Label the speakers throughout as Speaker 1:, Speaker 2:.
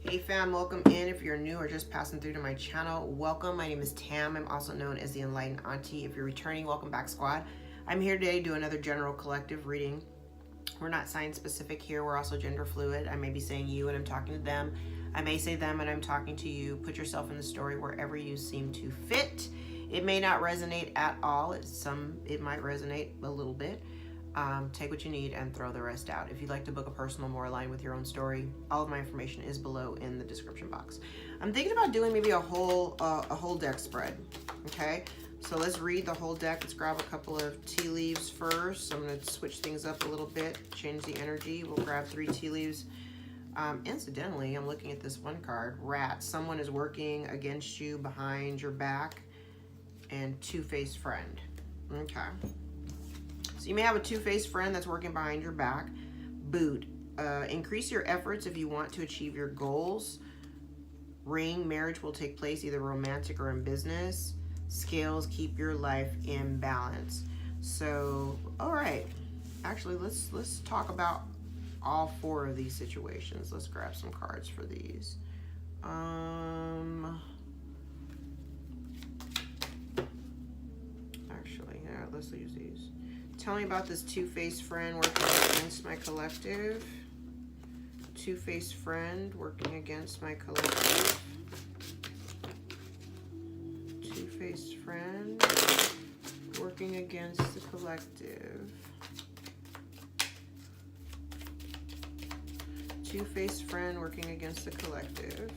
Speaker 1: Hey fam, welcome in. If you're new or just passing through to my channel, welcome. My name is Tam. I'm also known as the Enlightened Auntie. If you're returning, welcome back, squad. I'm here today to do another general collective reading. We're not sign specific here. We're also gender fluid. I may be saying you and I'm talking to them. I may say them and I'm talking to you. Put yourself in the story wherever you seem to fit. It may not resonate at all. It might resonate a little bit. Take what you need and throw the rest out. If you'd like to book a personal more aligned with your own story, all of my information is below in the description box. I'm thinking about doing maybe a whole deck spread. Okay, so let's read the whole deck. Let's grab a couple of tea leaves first. I'm going to switch things up a little bit, change the energy. We'll grab 3 tea leaves. Incidentally, I'm looking at this one card, Rat. Someone is working against you, behind your back, and two-faced friend. Okay. So you may have a two-faced friend that's working behind your back. Boot. Increase your efforts if you want to achieve your goals. Ring. Marriage will take place either romantic or in business. Scales. Keep your life in balance. So, all right. Actually, let's talk about all 4 of these situations. Let's grab some cards for these. Actually, yeah, let's use these. Tell me about this two-faced friend working against my collective. Two-faced friend working against my collective. Two-faced friend working against the collective. Two-faced friend working against the collective.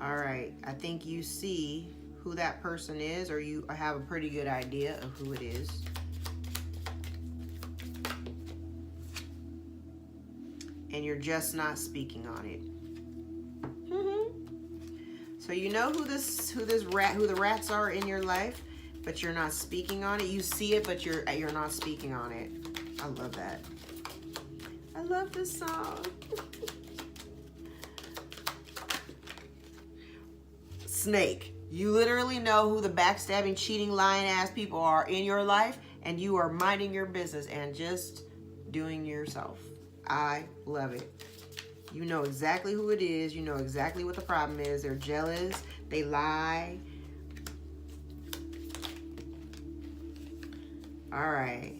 Speaker 1: All right, I think you see who that person is, or you have a pretty good idea of who it is. And you're just not speaking on it. So you know who the rats are in your life, but you're not speaking on it. You see it, but you're not speaking on it. I love that. I love this song. Snake. You literally know who the backstabbing, cheating, lying ass people are in your life, and you are minding your business and just doing yourself. I love it. You know exactly who it is. You know exactly what the problem is. They're jealous. They lie. All right.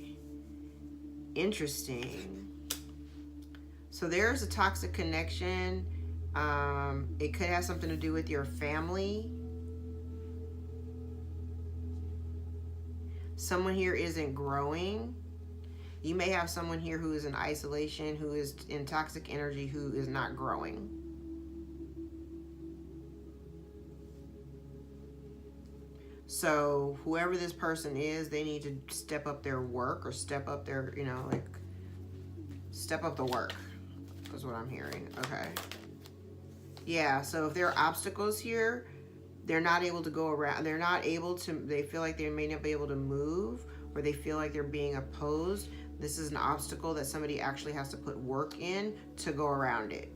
Speaker 1: Interesting. So there's a toxic connection. It could have something to do with your family. Someone here isn't growing. You may have someone here who is in isolation, who is in toxic energy, who is not growing. So whoever this person is, they need to step up their work, or step up their, step up the work, is what I'm hearing. Okay. Yeah, so if there are obstacles here, they're not able to go around. They're not able to, they feel like they may not be able to move, or they feel like they're being opposed. This is an obstacle that somebody actually has to put work in to go around it.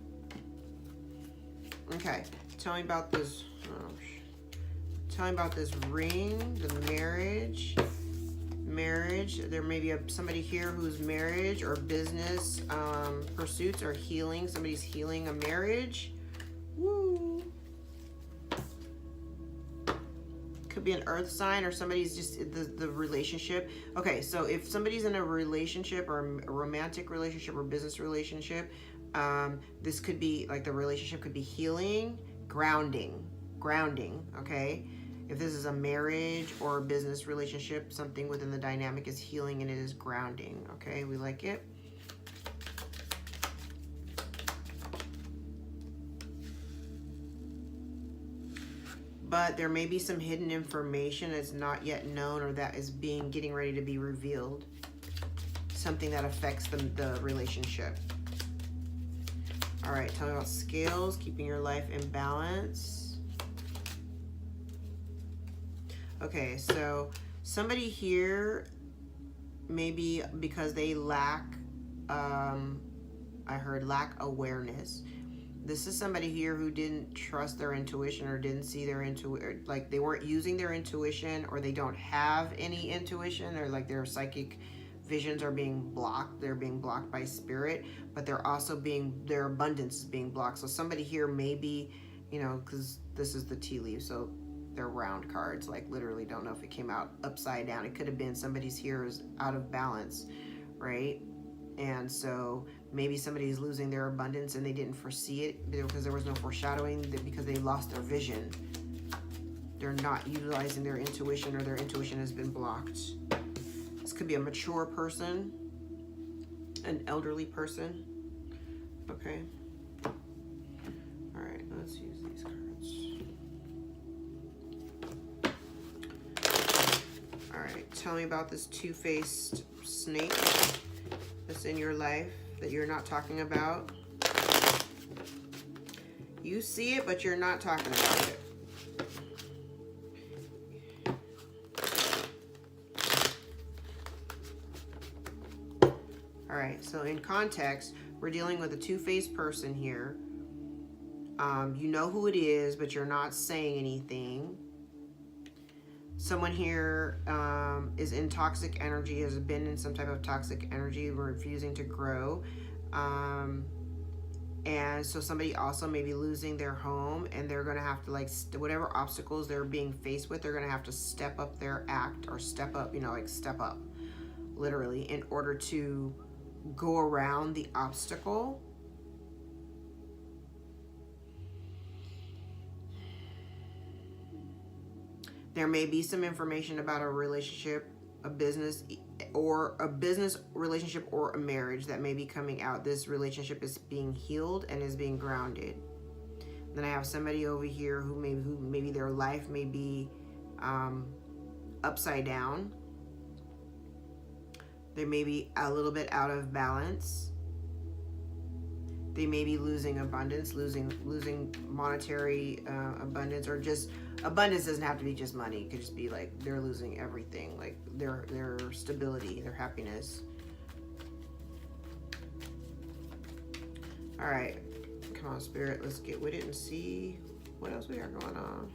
Speaker 1: Okay, tell me about this. Tell me about this ring, the marriage. There may be somebody here whose marriage or business pursuits are healing. Somebody's healing a marriage. Woo. Could be an earth sign, or somebody's just the relationship. Okay, so if somebody's in a relationship, or a romantic relationship or business relationship, this could be like the relationship could be healing, grounding, okay? If this is a marriage or a business relationship, something within the dynamic is healing and it is grounding, okay? We like it. But there may be some hidden information that's not yet known, or that is getting ready to be revealed. Something that affects the relationship. All right, tell me about scales, keeping your life in balance. Okay, so somebody here, maybe because they lack, I heard lack awareness. This is somebody here who didn't trust their intuition, or didn't see their intuition, like they weren't using their intuition, or they don't have any intuition, or like they're psychic visions are being blocked. They're being blocked by spirit, but they're also their abundance is being blocked. So somebody here may be, you know, because this is the tea leaf, so they're round cards, like literally don't know if it came out upside down. It could have been somebody's here is out of balance, right? And so maybe somebody's losing their abundance and they didn't foresee it because there was no foreshadowing, because they lost their vision. They're not utilizing their intuition, or their intuition has been blocked. This could be a mature person, an elderly person. Okay. All right, let's use these cards. All right, tell me about this two-faced snake that's in your life that you're not talking about. You see it, but you're not talking about it. All right, so in context, we're dealing with a two-faced person here. You know who it is, but you're not saying anything. Someone here is in toxic energy, has been in some type of toxic energy, refusing to grow. And so somebody also may be losing their home, and they're going to have to, like, whatever obstacles they're being faced with, they're going to have to step up their act, or step up, you know, like step up, literally, in order to go around the obstacle. There may be some information about a relationship, a business relationship, or a marriage that may be coming out. This relationship is being healed and is being grounded. Then I have somebody over here who maybe their life may be upside down. They may be a little bit out of balance. They may be losing abundance, losing monetary abundance, or just abundance doesn't have to be just money. It could just be like they're losing everything, like their stability, their happiness. All right, come on, Spirit, let's get with it and see what else we got going on.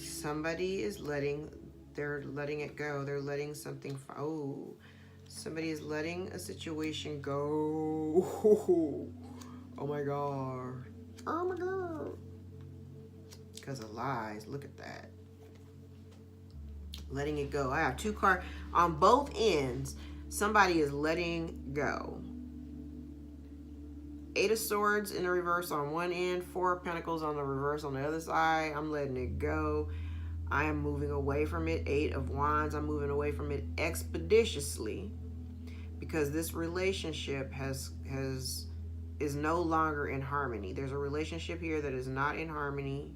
Speaker 1: Somebody is they're letting it go. They're letting something, somebody is letting a situation go. Oh my God. Oh my God. Because of lies. Look at that. Letting it go. I have two cards on both ends. Somebody is letting go. Eight of Swords in the reverse on one end. Four of Pentacles on the reverse on the other side. I'm letting it go. I am moving away from it. Eight of Wands. I'm moving away from it expeditiously, because this relationship is no longer in harmony. There's a relationship here that is not in harmony.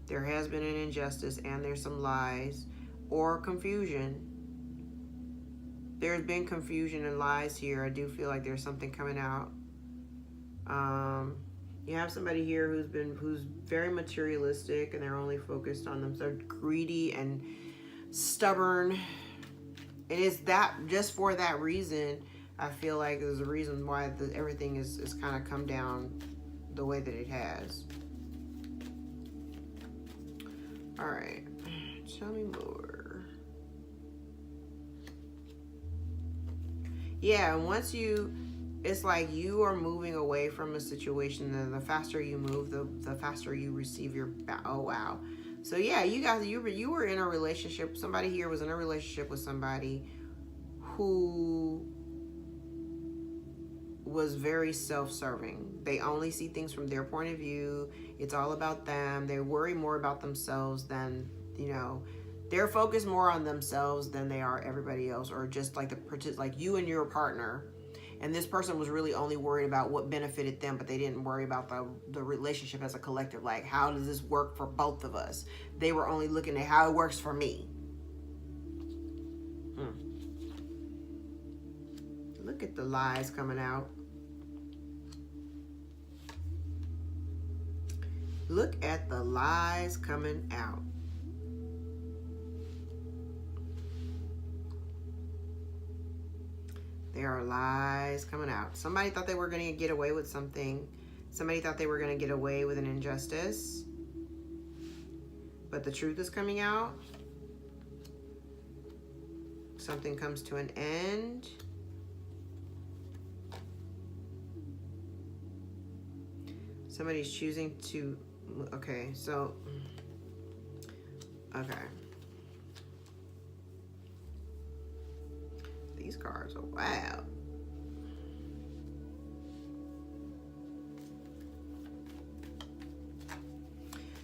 Speaker 1: There has been an injustice, and there's some lies or confusion. There's been confusion and lies here. I do feel like there's something coming out. You have somebody here who's very materialistic, and they're only focused on themselves, greedy and stubborn. And it's that, just for that reason, I feel like there's a reason why everything is kind of come down the way that it has. All right, tell me more. Yeah, once it's like you are moving away from a situation, and the faster you move, the faster you receive your, oh wow. So yeah, you were in a relationship. Somebody here was in a relationship with somebody who was very self-serving. They only see things from their point of view. It's all about them. They worry more about themselves than, you know, they're focused more on themselves than they are everybody else, or just like like you and your partner. And this person was really only worried about what benefited them, but they didn't worry about the relationship as a collective. Like, how does this work for both of us? They were only looking at how it works for me. Look at the lies coming out. Look at the lies coming out. There are lies coming out. Somebody thought they were going to get away with something. Somebody thought they were going to get away with an injustice. But the truth is coming out. something comes to an end. Somebody's choosing to, okay, so, okay. These cards are wild.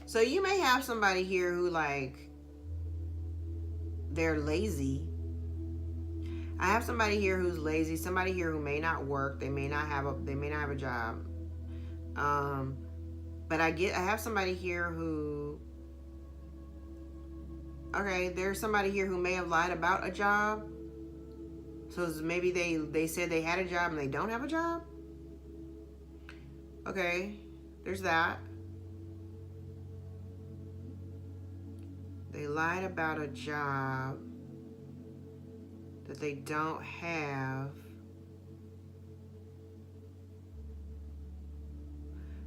Speaker 1: So you may have somebody here who, like, they're lazy. I have somebody here who's lazy, somebody here who may not work, they may not have a job. But I have somebody here who, okay, there's somebody here who may have lied about a job. So maybe they said they had a job and they don't have a job. Okay, there's that. They lied about a job that they don't have.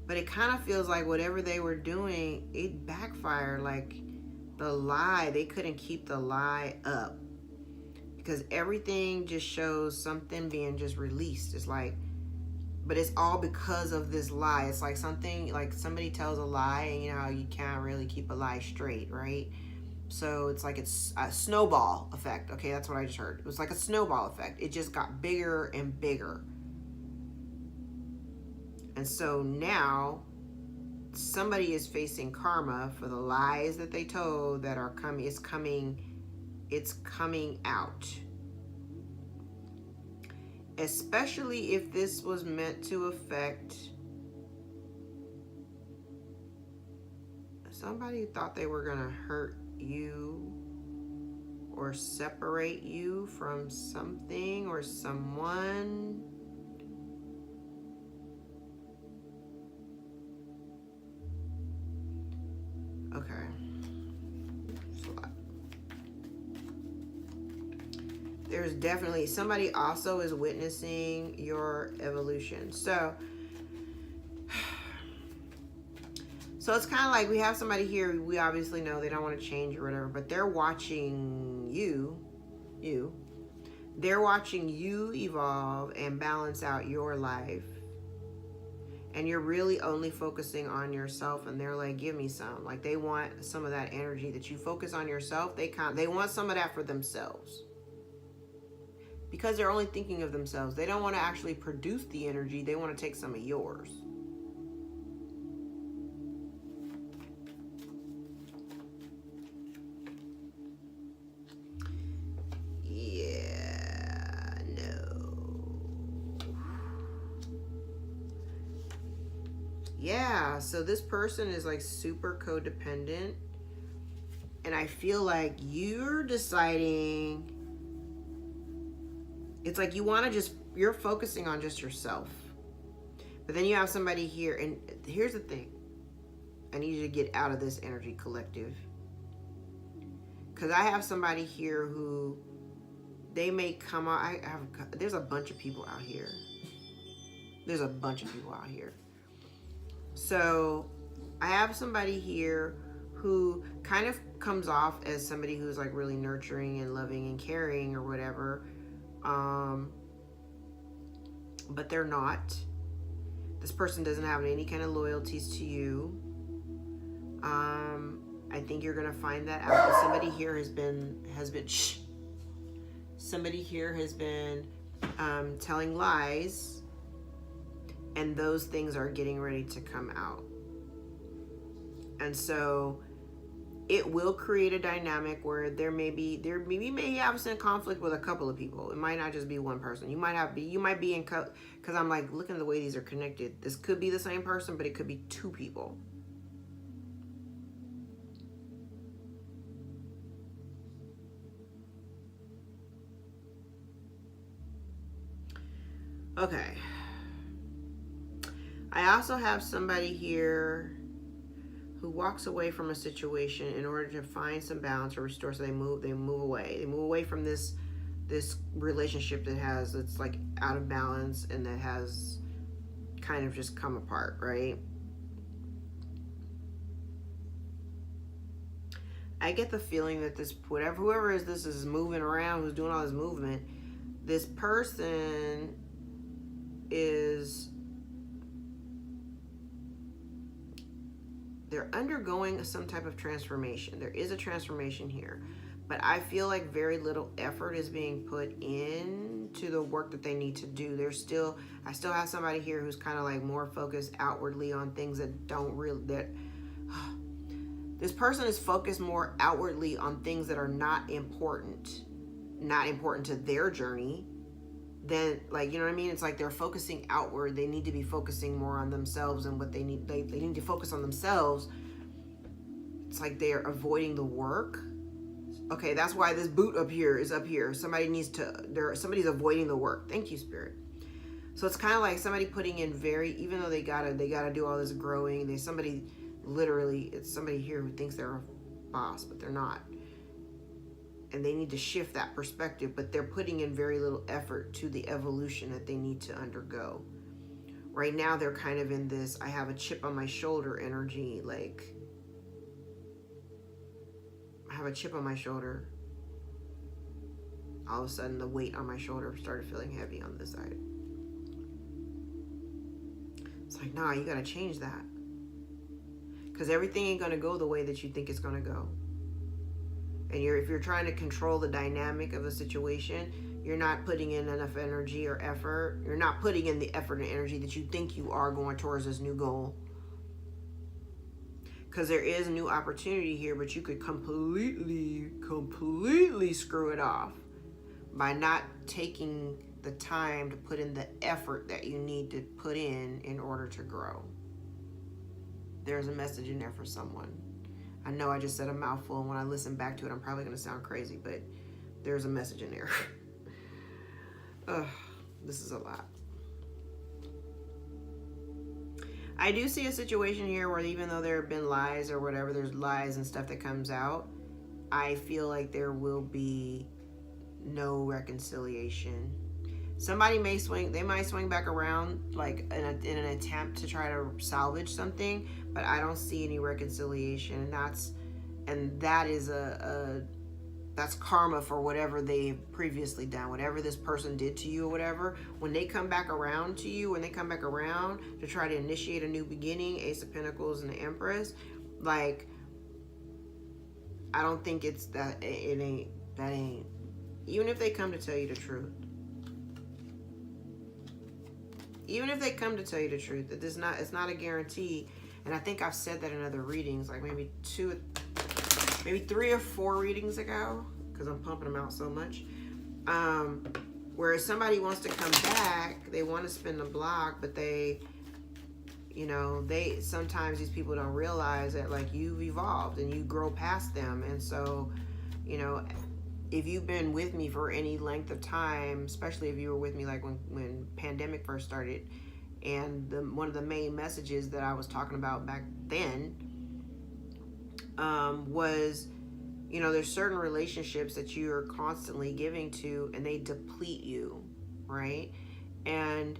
Speaker 1: But it kind of feels like whatever they were doing, it backfired. Like the lie, they couldn't keep the lie up. Because everything just shows something being just released. It's like, but it's all because of this lie. It's like something, like somebody tells a lie and you know how you can't really keep a lie straight, right? So it's like it's a snowball effect. Okay, that's what I just heard. It was like a snowball effect. It just got bigger and bigger. And so now somebody is facing karma for the lies that they told that are coming. It's coming out. Especially if this was meant to affect somebody who thought they were going to hurt you or separate you from something or someone. Okay. There's definitely somebody also is witnessing your evolution. So it's kind of like we have somebody here, we obviously know they don't want to change or whatever, but they're watching you. They're watching you evolve and balance out your life. And you're really only focusing on yourself, and they're like, give me some. Like they want some of that energy that you focus on yourself. They want some of that for themselves. Because they're only thinking of themselves. They don't want to actually produce the energy. They want to take some of yours. Yeah, no. Yeah, so this person is like super codependent. And I feel like you're deciding... It's like you want to just, you're focusing on just yourself. But then you have somebody here, and here's the thing. I need you to get out of this energy collective. Because I have somebody here who, they may come out, there's a bunch of people out here. There's a bunch of people out here. So I have somebody here who kind of comes off as somebody who's like really nurturing and loving and caring or whatever. But they're not. This person doesn't have any kind of loyalties to you. I think you're gonna find that out. Somebody here has been somebody here has been telling lies, and those things are getting ready to come out. And so it will create a dynamic where there may have some conflict with a couple of people. It might not just be one person. You might be in, because I'm like looking at the way these are connected. This could be the same person, but it could be two people. Okay. I also have somebody here who walks away from a situation in order to find some balance or restore. So they move away. They move away from this relationship that's like out of balance and that has kind of just come apart, right? I get the feeling that this, whoever is this is moving around, who's doing all this movement, this person is, they're undergoing some type of transformation. There is a transformation here, but I feel like very little effort is being put into the work that they need to do. I still have somebody here who's kind of like more focused outwardly on things that don't really, this person is focused more outwardly on things that are not important to their journey. Then, like, you know what I mean? It's like they're focusing outward. They need to be focusing more on themselves and what they need. They need to focus on themselves. It's like they're avoiding the work. Okay, that's why this boot up here is up here. Somebody's avoiding the work. Thank you, Spirit. So it's kind of like somebody putting in even though they gotta do all this growing. It's somebody here who thinks they're a boss, but they're not. And they need to shift that perspective, but they're putting in very little effort to the evolution that they need to undergo. Right now, they're kind of in this, I have a chip on my shoulder energy, like, I have a chip on my shoulder. All of a sudden, the weight on my shoulder started feeling heavy on this side. It's like, nah, you gotta change that. Because everything ain't gonna go the way that you think it's gonna go. And if you're trying to control the dynamic of a situation, you're not putting in enough energy or effort. You're not putting in the effort and energy that you think you are going towards this new goal. Because there is a new opportunity here, but you could completely screw it off by not taking the time to put in the effort that you need to put in order to grow. There's a message in there for someone. I know I just said a mouthful, and when I listen back to it, I'm probably going to sound crazy, but there's a message in there. This is a lot. I do see a situation here where even though there have been lies or whatever, there's lies and stuff that comes out, I feel like there will be no reconciliation. Somebody might swing back around like in an attempt to try to salvage something, but I don't see any reconciliation, and that is that's karma for whatever they've previously done, whatever this person did to you or whatever. When they come back around to you, when they come back around to try to initiate a new beginning, Ace of Pentacles and the Empress, like, I don't think it's that, it ain't, even if they come to tell you the truth. Even if they come to tell you the truth, that it's not a guarantee. And I think I've said that in other readings, like maybe 3 or 4 readings ago, because I'm pumping them out so much. Whereas somebody wants to come back, they want to spin the block, but sometimes these people don't realize that, like, you've evolved and you grow past them. And so, if you've been with me for any length of time, especially if you were with me like when pandemic first started, and one of the main messages that I was talking about back then was, there's certain relationships that you are constantly giving to and they deplete you, right? And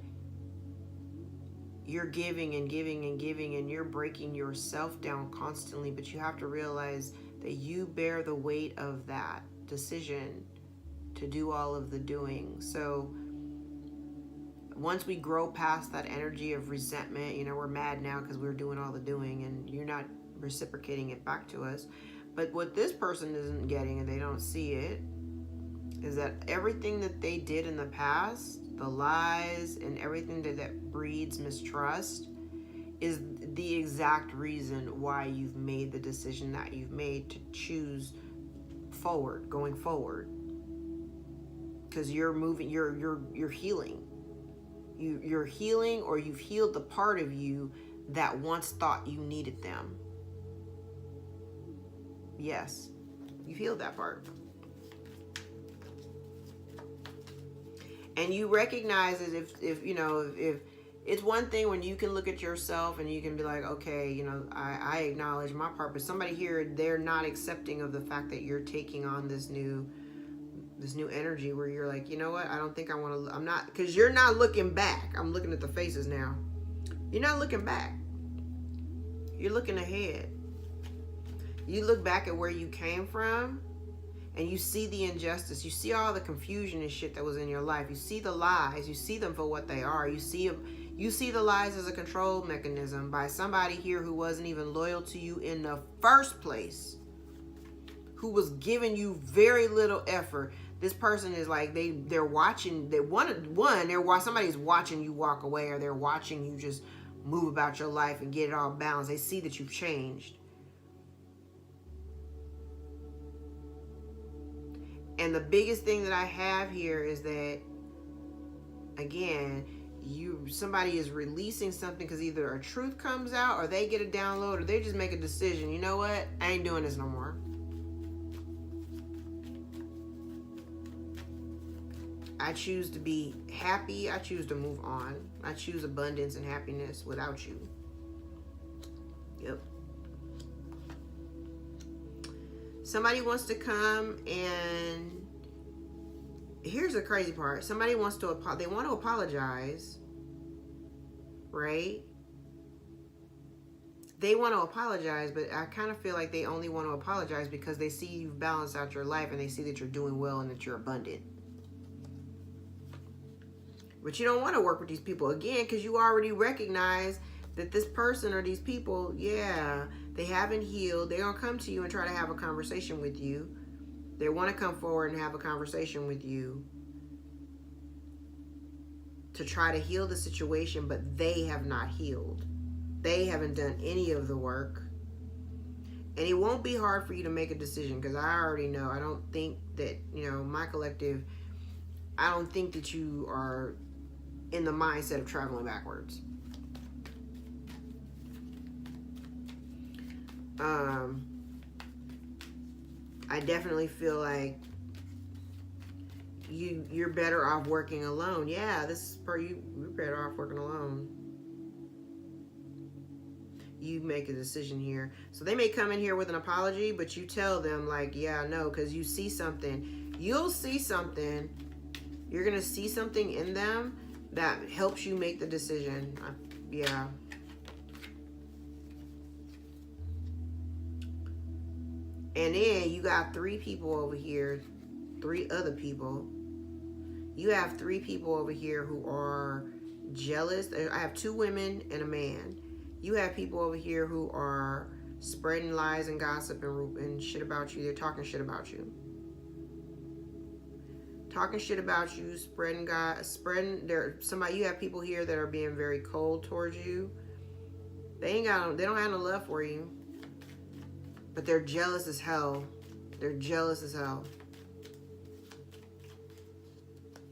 Speaker 1: you're giving and giving and giving and you're breaking yourself down constantly, but you have to realize that you bear the weight of that decision to do all of the doing. So once we grow past that energy of resentment, we're mad now because we're doing all the doing and you're not reciprocating it back to us. But what this person isn't getting, and they don't see it, is that everything that they did in the past, the lies and everything that breeds mistrust, is the exact reason why you've made the decision that you've made to choose going forward, because you're moving, you're healing, you're healing, or you've healed the part of you that once thought you needed them. Yes, you've healed that part, and you recognize as if it's one thing when you can look at yourself and you can be like, okay, I acknowledge my part, but somebody here, they're not accepting of the fact that you're taking on this new energy where you're like, you know what, I don't think I want to, I'm not, because you're not looking back. I'm looking at the faces now. You're not looking back. You're looking ahead. You look back at where you came from and you see the injustice. You see all the confusion and shit that was in your life. You see the lies. You see them for what they are. You see the lies as a control mechanism by somebody here who wasn't even loyal to you in the first place, who was giving you very little effort. This person is like, they're watching. Somebody's watching you walk away, or they're watching you just move about your life and get it all balanced. They see that you've changed. And the biggest thing that I have here is that, again, somebody is releasing something because either a truth comes out, or they get a download, or they just make a decision. You know what? I ain't doing this no more. I choose to be happy. I choose to move on. I choose abundance and happiness without you. Yep. Somebody wants to come, and here's the crazy part. Somebody wants to, they want to apologize, right? They want to apologize, but I kind of feel like they only want to apologize because they see you've balanced out your life, and they see that you're doing well and that you're abundant. But you don't want to work with these people again because you already recognize that this person or these people, yeah, they haven't healed. They're going to come to you and try to have a conversation with you. They want to come forward and have a conversation with you to try to heal the situation, but they have not healed. They haven't done any of the work. And it won't be hard for you to make a decision because I already know. I don't think that, my collective, I don't think that you are in the mindset of traveling backwards. I definitely feel like you're better off working alone. Yeah, this is for you. You're better off working alone. You make a decision here. So they may come in here with an apology, but you tell them like, yeah, no, because you see something. You'll see something. You're going to see something in them that helps you make the decision. Yeah. And then you got 3 people over here, 3 other people. You have 3 people over here who are jealous. I have 2 women and a man. You have people over here who are spreading lies and gossip and shit about you. They're talking shit about you. Talking shit about you, spreading. You have people here that are being very cold towards you. They don't have no love for you. But they're jealous as hell. They're jealous as hell.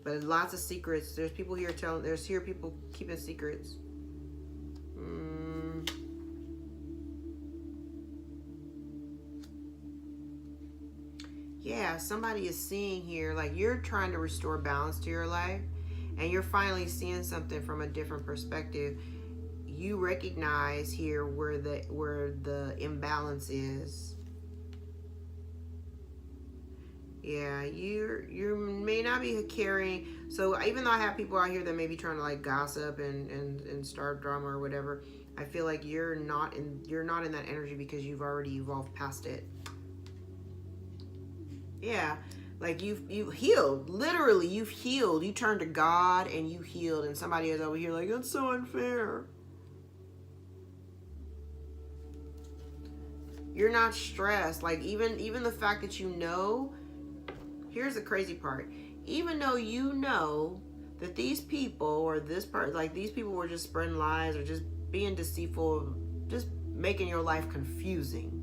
Speaker 1: But lots of secrets. There's people here people keeping secrets. Yeah, somebody is seeing here, like you're trying to restore balance to your life, and you're finally seeing something from a different perspective. You recognize here where the imbalance is. Yeah, you may not be carrying. So even though I have people out here that may be trying to like gossip and start drama or whatever, I feel like you're not in that energy because you've already evolved past it. Yeah, like you've healed. Literally, you've healed. You turned to God and you healed, and somebody is over here like, that's so unfair. You're not stressed. Like even the fact that here's the crazy part. Even though you know that these people or this part, like these people were just spreading lies or just being deceitful, just making your life confusing,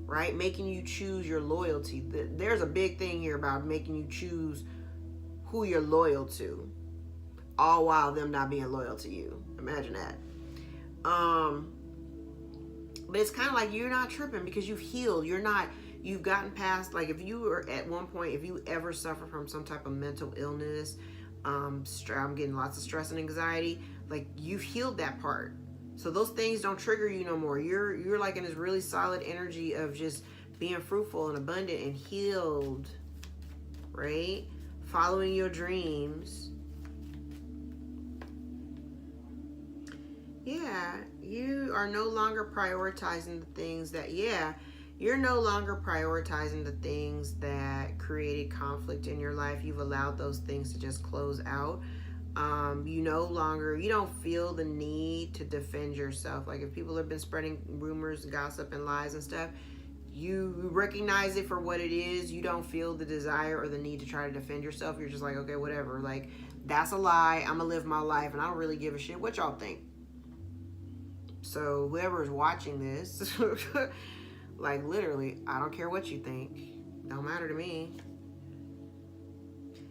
Speaker 1: right? Making you choose your loyalty. There's a big thing here about making you choose who you're loyal to, all while them not being loyal to you. Imagine that. But it's kind of like you're not tripping because you've healed. You've gotten past, like if you were at one point, if you ever suffer from some type of mental illness, I'm getting lots of stress and anxiety, like you've healed that part. So those things don't trigger you no more. You're like in this really solid energy of just being fruitful and abundant and healed, right? Following your dreams. Yeah, you are no longer prioritizing the things that, You're no longer prioritizing the things that created conflict in your life. You've allowed those things to just close out. You don't feel the need to defend yourself. Like if people have been spreading rumors, gossip, and lies and stuff, you recognize it for what it is. You don't feel the desire or the need to try to defend yourself. You're just like, okay, whatever. Like, that's a lie. I'm gonna live my life, and I don't really give a shit what y'all think. So whoever is watching this, like literally, I don't care what you think. Don't matter to me.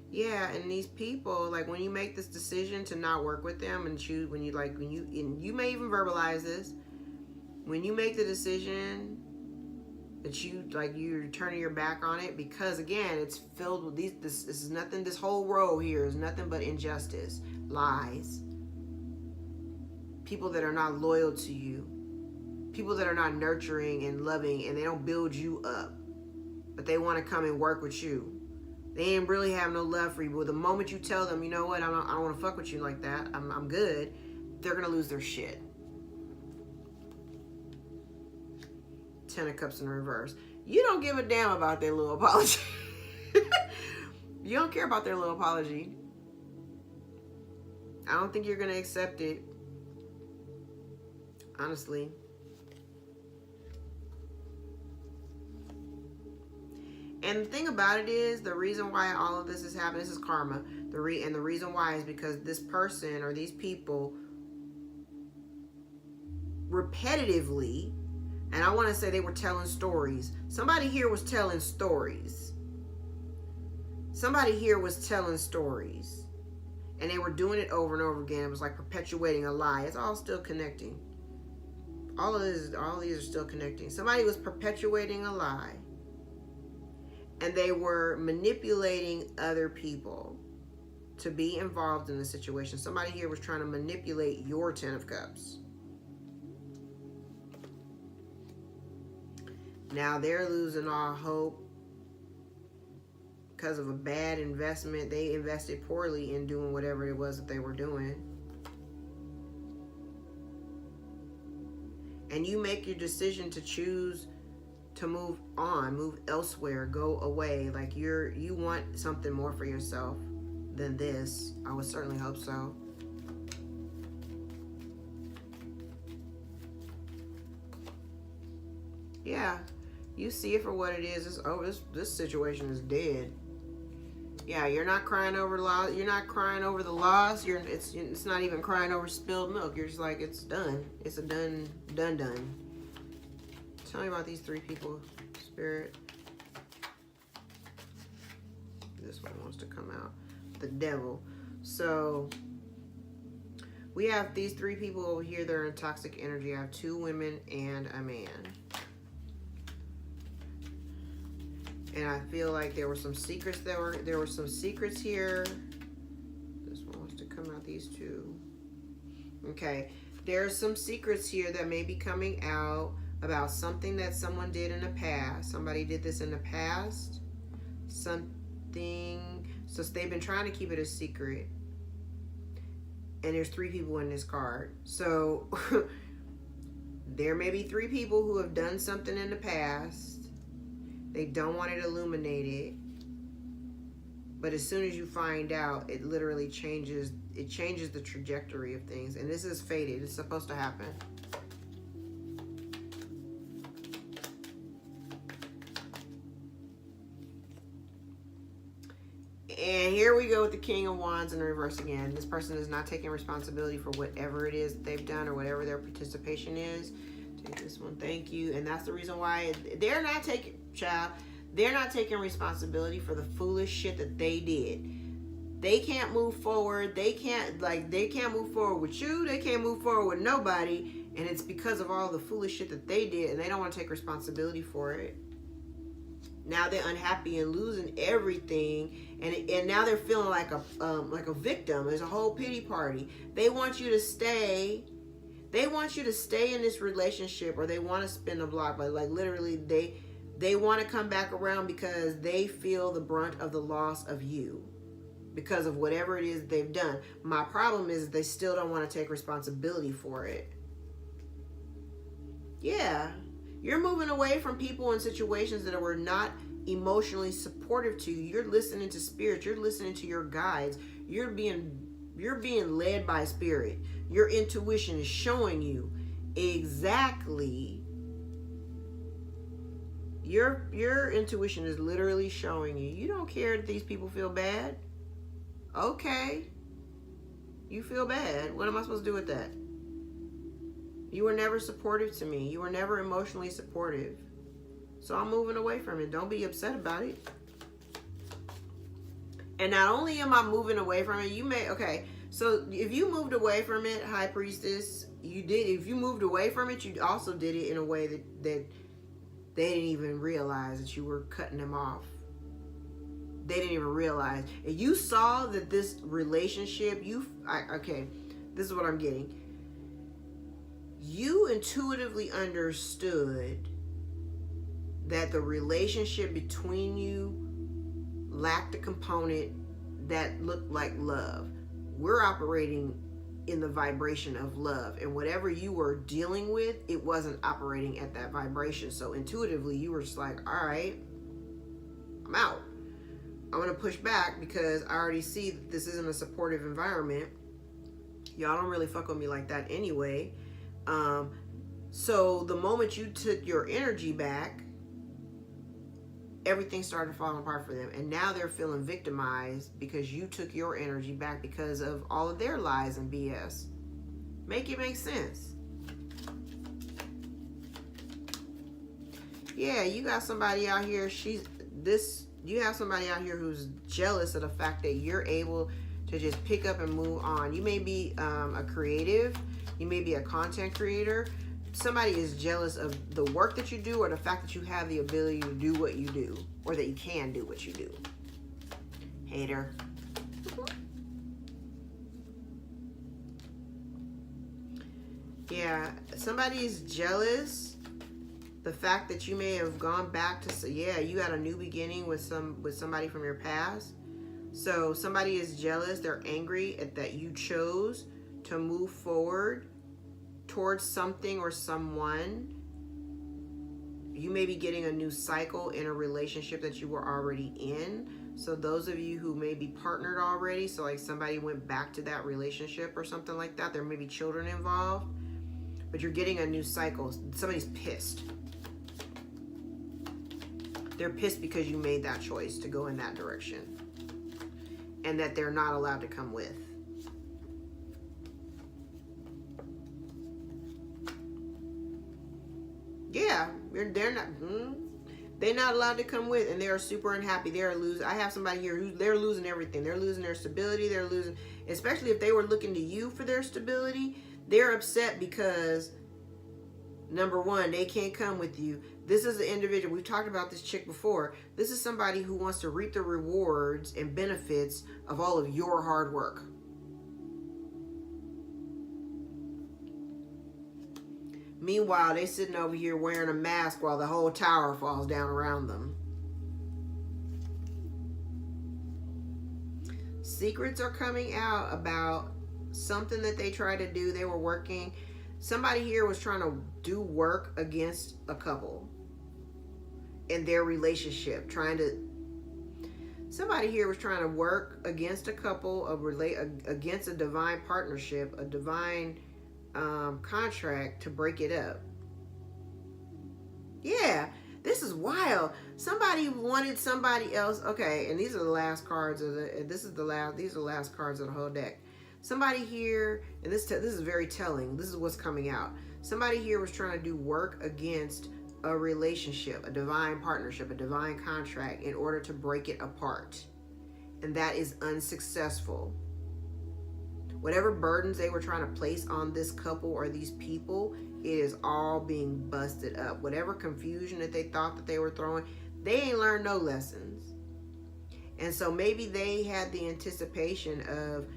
Speaker 1: Yeah, and these people, like when you make this decision to not work with them and choose, and you may even verbalize this, when you make the decision that you're turning your back on it, because again, it's filled with this is nothing, this whole row here is nothing but injustice, lies, people that are not loyal to you, people that are not nurturing and loving, and they don't build you up, but they want to come and work with you. They ain't really have no love for you, but the moment you tell them, you know what, I don't want to fuck with you like that, I'm good, they're gonna lose their shit. 10 of Cups in reverse. You don't give a damn about their little apology. You don't care about their little apology. I don't think you're gonna accept it, honestly. And the thing about it is, the reason why all of this is happening, this is karma. The reason why is because this person or these people repetitively, and I want to say they were telling stories. Somebody here was telling stories. Somebody here was telling stories. And they were doing it over and over again. It was like perpetuating a lie. It's all still connecting. All these are still connecting. Somebody was perpetuating a lie. And they were manipulating other people to be involved in the situation. Somebody here was trying to manipulate your 10 of Cups. Now they're losing all hope because of a bad investment. They invested poorly in doing whatever it was that they were doing. And you make your decision to choose to move on, move elsewhere, go away. Like you want something more for yourself than this. I would certainly hope so. Yeah, you see it for what it is. This situation is dead. Yeah, you're not crying over loss. You're not crying over the loss. It's not even crying over spilled milk. You're just like, it's done. It's a done. Tell me about these 3 people, Spirit. This one wants to come out. The Devil. So we have these 3 people over here that are in toxic energy. I have 2 women and a man. And I feel like there were some secrets there were some secrets here. This one wants to come out, these 2. Okay. There's some secrets here that may be coming out about something that someone did in the past. Somebody did this in the past. Something. So they've been trying to keep it a secret. And there's 3 people in this card. So there may be 3 people who have done something in the past. They don't want it illuminated. But as soon as you find out, it literally changes the trajectory of things. And this is fated. It's supposed to happen. And here we go with the King of Wands in reverse again. This person is not taking responsibility for whatever it is that they've done or whatever their participation is. Take this one, thank you. And that's the reason why they're not taking, they're not taking responsibility for the foolish shit that they did. They can't move forward. They can't move forward with you. They can't move forward with nobody. And it's because of all the foolish shit that they did, and they don't want to take responsibility for it. Now they're unhappy and losing everything, and now they're feeling like a victim. There's a whole pity party. They want you to stay. They want you to stay in this relationship, or they want to spin the block. But like literally, they want to come back around because they feel the brunt of the loss of you because of whatever it is they've done. My problem is they still don't want to take responsibility for it. Yeah. You're moving away from people and situations that were not emotionally supportive to you. You're listening to spirit. You're listening to your guides. You're being led by spirit. Your intuition is showing you exactly. Your intuition is literally showing you. You don't care that these people feel bad. Okay. You feel bad. What am I supposed to do with that? You were never supportive to me. You were never emotionally supportive. So I'm moving away from it. Don't be upset about it. And not only am I moving away from it, okay, so if you moved away from it, High Priestess, if you moved away from it, you also did it in a way that they didn't even realize that you were cutting them off. They didn't even realize. And you saw that this relationship, okay, this is what I'm getting. You intuitively understood that the relationship between you lacked a component that looked like love. We're operating in the vibration of love, and whatever you were dealing with, it wasn't operating at that vibration. So intuitively you were just like, all right, I'm out. I'm gonna push back because I already see that this isn't a supportive environment. Y'all don't really fuck with me like that anyway. So the moment you took your energy back, everything started falling apart for them. And now they're feeling victimized because you took your energy back because of all of their lies and BS. Make it make sense. Yeah, you got somebody out here, you have somebody out here who's jealous of the fact that you're able to just pick up and move on. You may be a creative, you may be a content creator. Somebody is jealous of the work that you do, or the fact that you have the ability to do what you do, or that you can do what you do. Hater. Yeah, somebody is jealous. The fact that you may have gone back to, you got a new beginning with somebody from your past. So somebody is jealous. They're angry at that you chose to move forward towards something or someone. You may be getting a new cycle in a relationship that you were already in. So those of you who may be partnered already, so like somebody went back to that relationship or something like that, there may be children involved, but you're getting a new cycle. Somebody's pissed. They're pissed because you made that choice to go in that direction, and that they're not allowed to come with. Yeah, they're not allowed to come with, and they are super unhappy. They are losing. I have somebody here who they're losing everything. They're losing their stability. They're losing, especially if they were looking to you for their stability. They're upset because, number one, they can't come with you. This is an individual. We've talked about this chick before. This is somebody who wants to reap the rewards and benefits of all of your hard work. Meanwhile, they sitting over here wearing a mask while the whole tower falls down around them. Secrets are coming out about something that they tried to do. They were working. Somebody here was trying to do work against a couple in their relationship. Somebody here was trying to work against a couple, against a divine partnership, a divine contract to break it up. Yeah, this is wild. Somebody wanted somebody else. Okay, and these are the last cards of these are the last cards of the whole deck. Somebody here, and this is very telling. This is what's coming out. Somebody here was trying to do work against a relationship, a divine partnership, a divine contract in order to break it apart. And that is unsuccessful. Whatever burdens they were trying to place on this couple or these people, it is all being busted up. Whatever confusion that they thought that they were throwing, they ain't learned no lessons. And so maybe they had the anticipation of,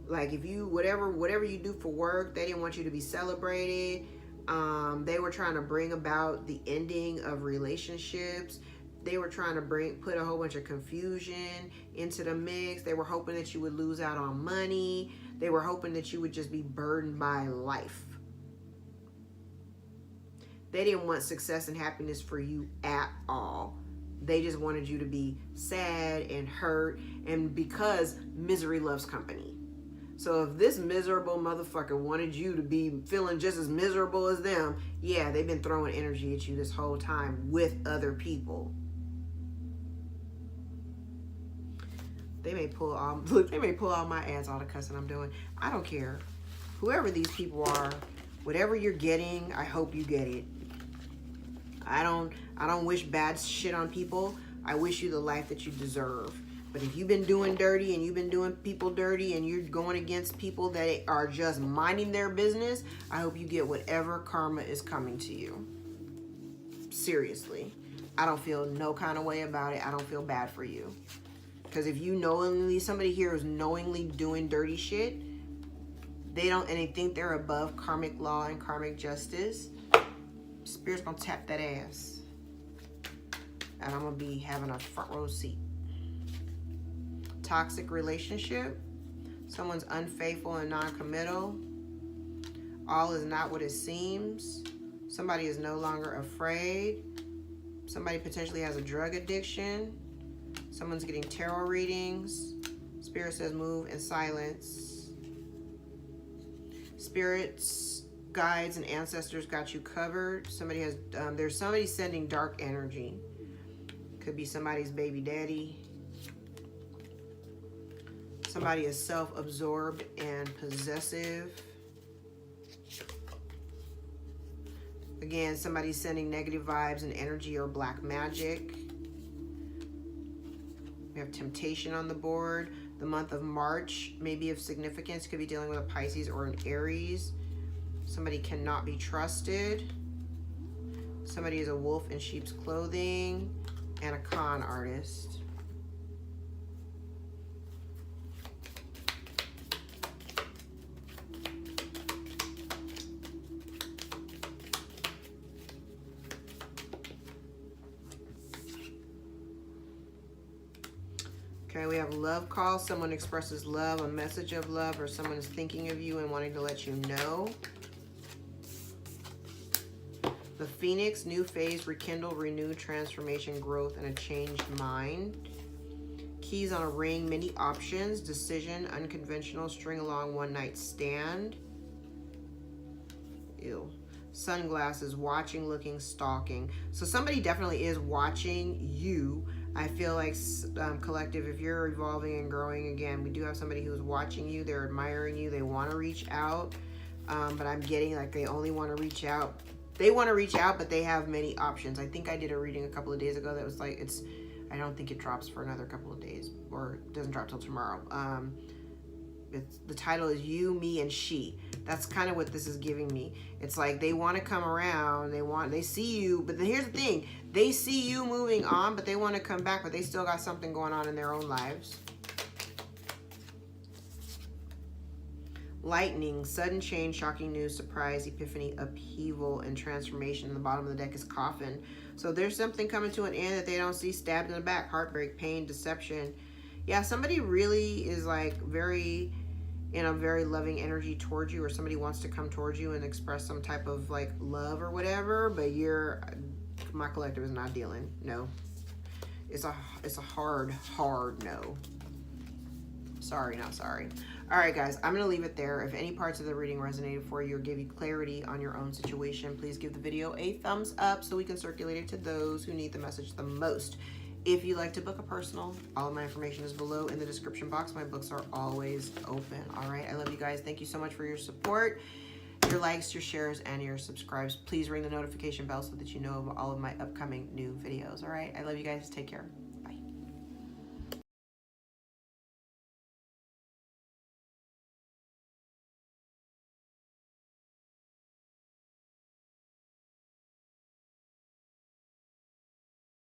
Speaker 1: like, if you, whatever you do for work, they didn't want you to be celebrated. They were trying to bring about the ending of relationships. They were trying to put a whole bunch of confusion into the mix. They were hoping that you would lose out on money. They were hoping that you would just be burdened by life. They didn't want success and happiness for you at all. They just wanted you to be sad and hurt, and because misery loves company. So if this miserable motherfucker wanted you to be feeling just as miserable as them, yeah, they've been throwing energy at you this whole time with other people. They may pull all my ads, all the cussing I'm doing. I don't care. Whoever these people are, whatever you're getting, I hope you get it. I don't wish bad shit on people. I wish you the life that you deserve. But if you've been doing dirty and you've been doing people dirty and you're going against people that are just minding their business, I hope you get whatever karma is coming to you. Seriously. I don't feel no kind of way about it. I don't feel bad for you. Because if you knowingly, somebody here is knowingly doing dirty shit, and they think they're above karmic law and karmic justice, Spirit's gonna tap that ass. And I'm gonna be having a front row seat. Toxic relationship. Someone's unfaithful and non-committal. All is not what it seems. Somebody is no longer afraid. Somebody potentially has a drug addiction. Someone's getting tarot readings. Spirit says move in silence. Spirits, guides, and ancestors got you covered. There's somebody sending dark energy. Could be somebody's baby daddy. Somebody is self-absorbed and possessive. Again, somebody's sending negative vibes and energy or black magic. We have temptation on the board. The month of March may be of significance. Could be dealing with a Pisces or an Aries. Somebody cannot be trusted. Somebody is a wolf in sheep's clothing and a con artist. Okay, we have love call. Someone expresses love, a message of love, or someone is thinking of you and wanting to let you know. The Phoenix, new phase, rekindle, renew, transformation, growth, and a changed mind. Keys on a ring, many options, decision, unconventional, string along, one night stand. Ew. Sunglasses, watching, looking, stalking. So somebody definitely is watching you. I feel like, collective, if you're evolving and growing, again, we do have somebody who's watching you. They're admiring you. They want to reach out. But I'm getting like they only want to reach out. They want to reach out, but they have many options. I think I did a reading a couple of days ago that was like, I don't think it drops for another couple of days, or it doesn't drop till tomorrow. The title is You, Me, and She. That's kind of what this is giving me. It's like they want to come around, they see you, but here's the thing. They see you moving on, but they want to come back, but they still got something going on in their own lives. Lightning, sudden change, shocking news, surprise, epiphany, upheaval, and transformation. In the bottom of the deck is coffin. So there's something coming to an end that they don't see, stabbed in the back, heartbreak, pain, deception. Yeah, somebody really is like in a very loving energy towards you, or somebody wants to come towards you and express some type of like love or whatever, but my collective is not dealing. No. It's a hard no. Sorry, not sorry. All right, guys, I'm going to leave it there. If any parts of the reading resonated for you or give you clarity on your own situation, please give the video a thumbs up so we can circulate it to those who need the message the most. If you'd like to book a personal, all of my information is below in the description box. My books are always open. All right, I love you guys. Thank you so much for your support, your likes, your shares, and your subscribes. Please ring the notification bell so that you know of all of my upcoming new videos. All right, I love you guys. Take care.